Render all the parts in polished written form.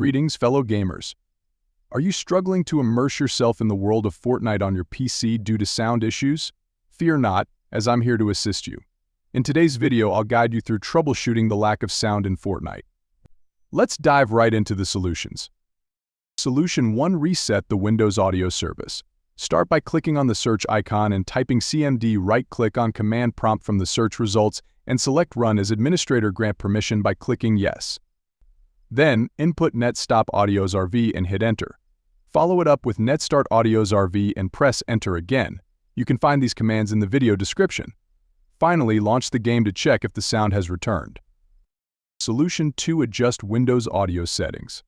Greetings, fellow gamers. Are you struggling to immerse yourself in the world of Fortnite on your PC due to sound issues? Fear not, as I'm here to assist you. In today's video, I'll guide you through troubleshooting the lack of sound in Fortnite. Let's dive right into the solutions. Solution 1. Reset the Windows audio service. Start by clicking on the search icon and typing CMD. Right-click on command prompt from the search results and select Run as administrator. Grant permission by clicking Yes. Then, input netstop audios RV and hit Enter. Follow it up with netstart audios RV and press Enter again. You can find these commands in the video description. Finally, launch the game to check if the sound has returned. Solution 2. Adjust Windows audio settings.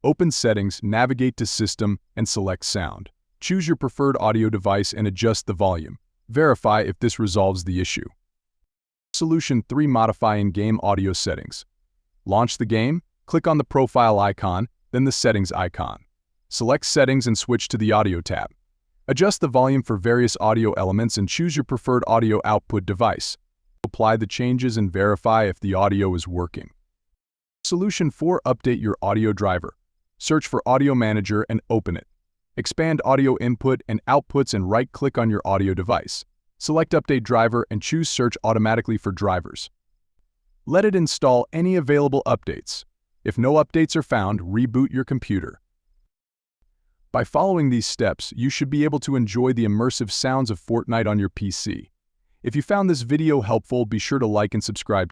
Open Settings, navigate to System, and select Sound. Choose your preferred audio device and adjust the volume. Verify if this resolves the issue. Solution 3. Modify in-game audio settings. Launch the game. Click on the profile icon, then the settings icon. Select Settings and switch to the Audio tab. Adjust the volume for various audio elements and choose your preferred audio output device. Apply the changes and verify if the audio is working. Solution 4. Update your audio driver. Search for Audio Manager and open it. Expand audio input and outputs and right-click on your audio device. Select Update Driver and choose Search automatically for drivers. Let it install any available updates. If no updates are found, reboot your computer. By following these steps, you should be able to enjoy the immersive sounds of Fortnite on your PC. If you found this video helpful, be sure to like and subscribe.